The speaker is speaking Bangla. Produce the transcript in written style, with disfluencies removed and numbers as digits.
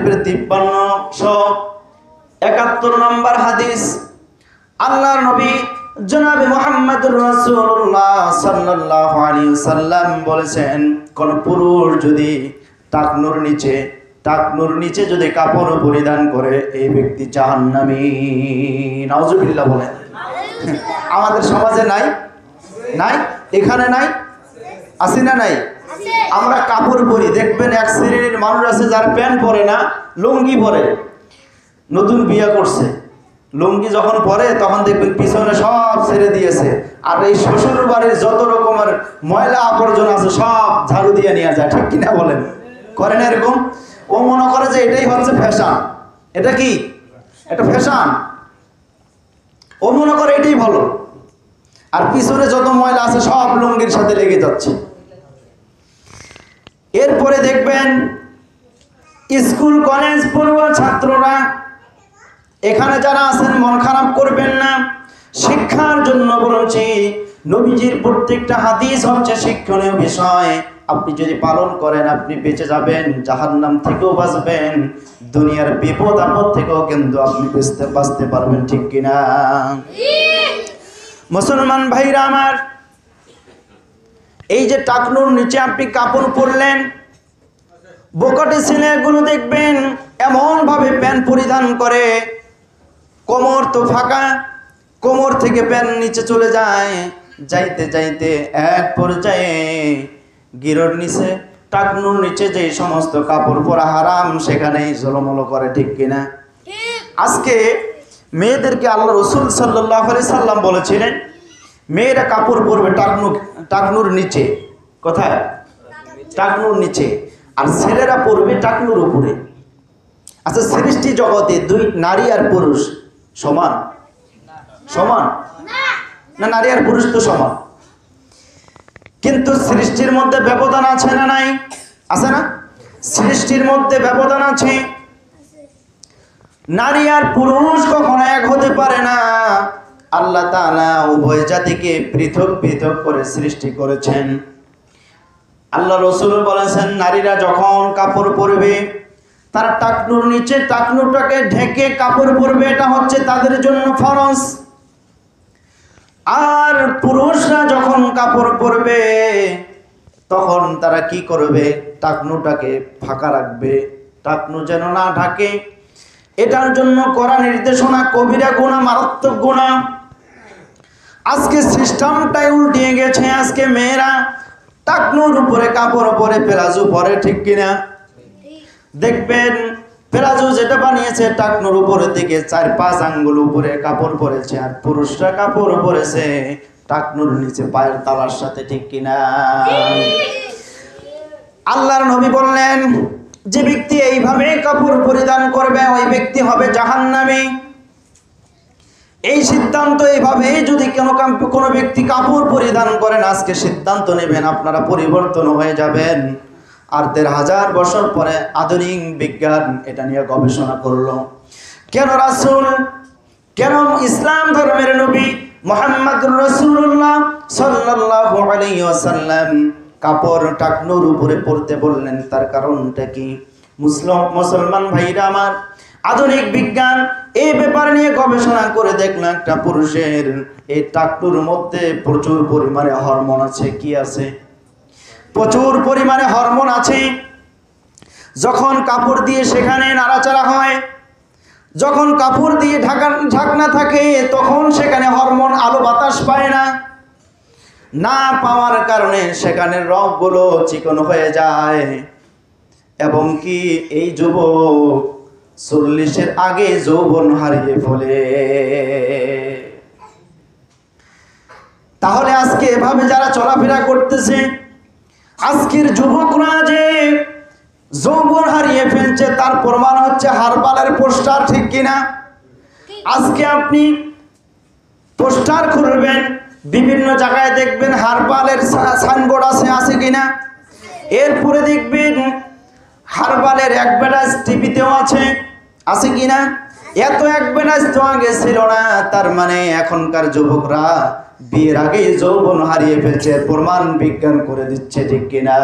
5371 নম্বর হাদিস। আল্লাহর নবী জনাবে মুহাম্মদুর রাসূলুল্লাহ সাল্লাল্লাহু আলাইহি ওয়াসাল্লাম বলেছেন, কোন পুরুষ যদি টাকনুর নিচে যদি কাপড় পরিধান করে এই ব্যক্তি জাহান্নামী। নাউজুবিল্লাহ বলেন। আমাদের সমাজে নাই? এখানে নাই? আছে না নাই? আমরা কাপড় পরি, দেখবেন এক শ্রেণীর মানুষ আছে যার প্যান্ট পরে না, লুঙ্গি পরে। নতুন বিয়ে করছে, লুঙ্গি যখন পরে তখন দেখবেন পিছনে সব ছেড়ে দিয়েছে, আর এই শ্বশুর বাড়ির যত রকমের ময়লা আবর্জনা আছে সব ঝাড়ু দিয়ে নিয়ে যায়। ঠিক কিনা বলেন? করে না এরকম? ও মনে করে যে এটাই হচ্ছে ফ্যাশন। এটা কি? এটা ফ্যাশন। ও মনে করে এটাই ভালো, আর পিছনে যত ময়লা আছে সব লুঙ্গির সাথে লেগে যাচ্ছে। এরপরে দেখবেন স্কুল কলেজ পড়ুয়া ছাত্ররা, এখানে যারা আছেন মন খারাপ করবেন না, শিক্ষার জন্য বলছি। নবীজির প্রত্যেকটা হাদিস হচ্ছে শিক্ষণীয় বিষয়। আপনি যদি পালন করেন আপনি বেঁচে যাবেন, জাহান্নাম থেকেও বাঁচবেন, দুনিয়ার বিপদ আপদ থেকেও কিন্তু আপনি বাঁচতে পারবেন। ঠিক কিনা? মুসলমান ভাইরা আমার, এই যে টাকনুর নিচে আপনি কাপড় পরলেন, বোকাটে ছেলেগুলো দেখবেন এমন ভাবে প্যান্ট পরিধান করে, কোমর তো ফাঁকা, কোমর থেকে প্যান্ট নিচে চলে যায়, যাইতে যাইতে এক পর্যায়ে গিরোর নিচে, টাকনুর নিচে যে সমস্ত কাপড় পরা হারাম সেখানেই ঝলমলো করে। ঠিক কিনা? আজকে মেয়েদেরকে আল্লাহ রসুল সাল্লাল্লাহু আলাইহি সাল্লাম বলেছিলেন মেয়েরা কাপড় পরবে টাকনুর নিচে। কোথায়? টাকনুর নিচে। আর ছেলেরা পরবে টাকনুর উপরে। আচ্ছা, সৃষ্টি জগতে দুই নারী আর পুরুষ সমান? না, নারী আর পুরুষ তো সমান, কিন্তু সৃষ্টির মধ্যে ব্যবধান আছে না নাই? আছে না? সৃষ্টির মধ্যে ব্যবধান আছে। নারী আর পুরুষ কখনো এক হতে পারে না। আল্লাহ তাআলা উভয় জাতিকে পৃথক পৃথক করে সৃষ্টি করেছেন। আল্লাহ রসুল বলেছেন নারীরা যখন কাপড় পরবে তারা টাকনুর নিচে টাকনুটাকে ঢেকে কাপড় পরবে, এটা হচ্ছে তাদের জন্য ফরজ। আর পুরুষরা যখন কাপড় পরবে তখন তারা কি করবে? টাকনুটাকে ফাঁকা রাখবে, টাকনু যেন না ঢাকে। এটার জন্য করা নির্দেশনা, কবিরা গুনাহ, মারাত্মক গুনাহ। আজকে সিস্টেমটাই উল্টিয়ে গেছে। আজকে মেয়েরা টাকনুর উপরে কাপড় পরে, প্লাজো পরে। ঠিক কিনা? দেখবেন প্লাজো যেটা বানিয়েছে টাকনুর উপরের দিকে 4-5 আঙ্গুল উপরে কাপড় পরেছে, আর পুরুষরা কাপড় পরেছে টাকনুর নিচে পায়ের তালার সাথে। ঠিক কিনা? আল্লাহর নবী বললেন যে ব্যক্তি এইভাবে কাপড় পরিধান করবে ওই ব্যক্তি হবে জাহান্নামী। এই সিদ্ধান্ত এইভাবে যদি কোনো ব্যক্তি কাপড় পরিধান করেন, আজকে সিদ্ধান্ত নেবেন আপনারা পরিবর্তন হয়ে যাবেন। আর 1000 বছর পরে আধুনিক বিজ্ঞান এটা নিয়ে গবেষণা করলো, কেন রাসূল, কেন ইসলাম ধর্মের নবী মুহাম্মদুর রাসূলুল্লাহ সাল্লাল্লাহু আলাইহি ওয়াসাল্লাম কাপড় টাকনুর উপরে পরতে বললেন, তার কারণটা কি? মুসলমান ভাইরা আমার, আধুনিক বিজ্ঞান এই ব্যাপার নিয়ে গবেষণা করে দেখলো একটা পুরুষের এই টাকনুর মধ্যে প্রচুর পরিমাণে হরমোন আছে। কি আছে? প্রচুর পরিমাণে হরমোন আছে। যখন কাপড় দিয়ে সেখানে নাড়াচাড়া হয়, যখন কাপড় দিয়ে ঢাকনা থাকে তখন সেখানে হরমোন আলো বাতাস পায় না পাওয়ার কারণে সেখানে রগগুলো চিকন হয়ে যায়, এবং কি এই যুবক 40-এর আগে যৌবন হারিয়ে ফেলে। তাহলে আজকে এভাবে যারা চলাফেরা করতেছে, আজকের যুবকরা যে যৌবন হারিয়ে ফেলছে তার প্রমাণ হচ্ছে হারবালের পোস্টার। ঠিক কিনা? আজকে আপনি পোস্টার খুলবেন, বিভিন্ন জায়গায় দেখবেন হারবালের সাইনবোর্ড আছে কিনা। এরপরে দেখবেন হারবালের অ্যাডভার্টাইজ টিভিতেও আছে কিনা। এত অ্যাডভার্টাইজ তো আগে ছিল না। তার মানে এখনকার যুবকরা বিয়ের আগেই যৌবন হারিয়ে ফেলছে, প্রমাণ বিজ্ঞান করে দিচ্ছে। ঠিক কিনা?